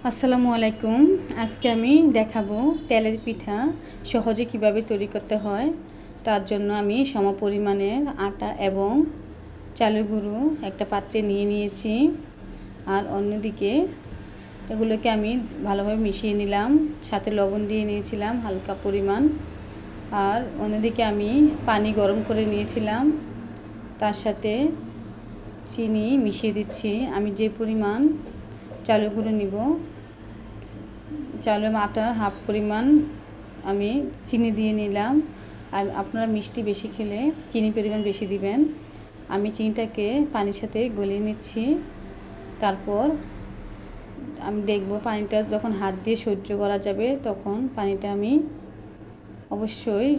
আসসালামু আলাইকুম। আজকে আমি দেখাবো তেলের পিঠা সহজে কিভাবে তৈরি করতে হয়। তার জন্য আমি সমপরিমাণের আটা এবং চালের গুঁড়ো একটা পাত্রে নিয়ে নিয়েছি। আর অন্যদিকে এগুলোকে আমি ভালোভাবে মিশিয়ে নিলাম, সাথে লবণ দিয়ে নিয়েছিলাম হালকা পরিমাণ। আর অন্যদিকে আমি পানি গরম করে নিয়েছিলাম, তার সাথে চিনি মিশিয়ে দিচ্ছি। আমি যে পরিমাণ চালের গুঁড়ো নিব, চালের আটার হাফ পরিমাণ আমি চিনি দিয়ে নিলাম। আর আপনারা মিষ্টি বেশি খেলে চিনি পরিমাণ বেশি দিবেন। আমি চিনিটাকে পানির সাথে গলিয়ে নিচ্ছি। তারপর আমি দেখব পানিটা যখন হাত দিয়ে সহ্য করা যাবে তখন পানিটা আমি অবশ্যই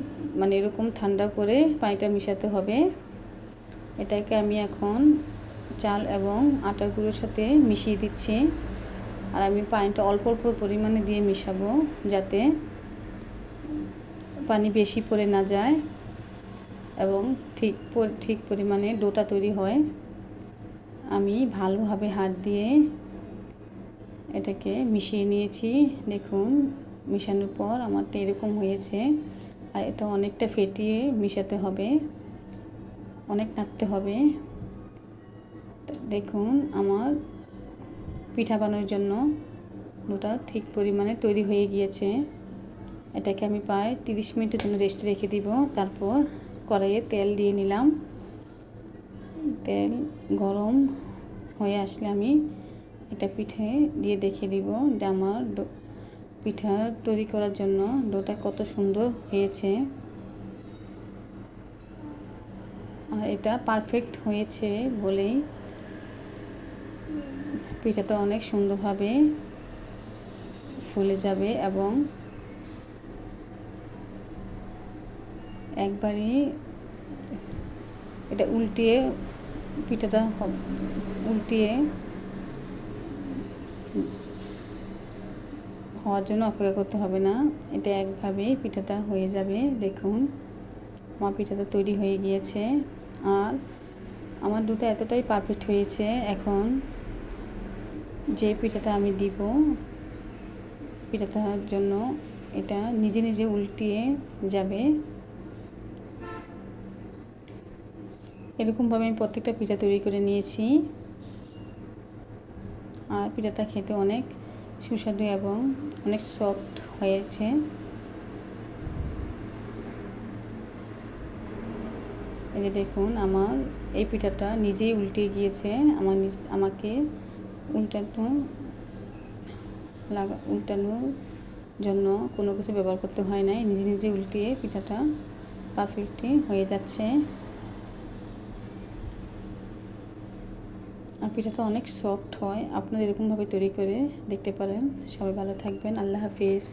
এরকম ঠান্ডা করে পানিটা মিশাতে হবে। এটাকে আমি এখন চাল এবং আটার গুঁড়োর সাথে মিশিয়ে দিচ্ছি। আর আমি পানিটা অল্প অল্প পরিমাণে দিয়ে মিশাবো, যাতে পানি বেশি পড়ে না যায় এবং ঠিক পরিমাণে ডোটা তৈরি হয়। আমি ভালোভাবে হাত দিয়ে এটাকে মিশিয়ে নিয়েছি। দেখুন, মিশানোর পর আমারটা এরকম হয়েছে। আর এটা অনেকটা ফেটিয়ে মিশাতে হবে, অনেক নাড়তে হবে। দেখুন, আমার পিঠা বানানোর জন্য ডোটা ঠিক পরিমাণে তৈরি হয়ে গিয়েছে। এটাকে আমি প্রায় 30 মিনিটের জন্য রেস্টে রেখে দিব। তারপর কড়াইয়ে তেল দিয়ে নিলাম। তেল গরম হয়ে আসলে আমি এটা পিঠে দিয়ে দেখিয়ে দিব যে আমার পিঠা তৈরি করার জন্য ডোটা কত সুন্দর হয়েছে। আর এটা পারফেক্ট হয়েছে বলেই পিঠাটা অনেক সুন্দরভাবে ফুলে যাবে এবং একবারই এটা পিঠাটা উল্টিয়ে হওয়ার জন্য অপেক্ষা করতে হবে না। এটা একভাবেই পিঠাটা হয়ে যাবে। দেখুন, আমার পিঠাটা তৈরি হয়ে গিয়েছে। আর আমার দুটো এতটাই পারফেক্ট হয়েছে। এখন যে পিঠাটা আমি দিব পিঠাটার জন্য, এটা নিজে নিজে উল্টিয়ে যাবে। এরকমভাবে আমি প্রত্যেকটা পিঠা তৈরি করে নিয়েছি। আর পিঠাটা খেতে অনেক সুস্বাদু এবং অনেক সফট হয়েছে। এই যে দেখুন, আমার এই পিঠাটা নিজেই উল্টে গিয়েছে। আমাকে উল্টানোর জন্য কোনো কিছু ব্যবহার করতে হয় নাই। নিজে নিজে উল্টিয়ে পিঠাটা পারফেক্টলি হয়ে যাচ্ছে। আর পিঠাটা অনেক সফট হয়। আপনারা এরকমভাবে তৈরি করে দেখতে পারেন। সবাই ভালো থাকবেন। আল্লাহ হাফিজ।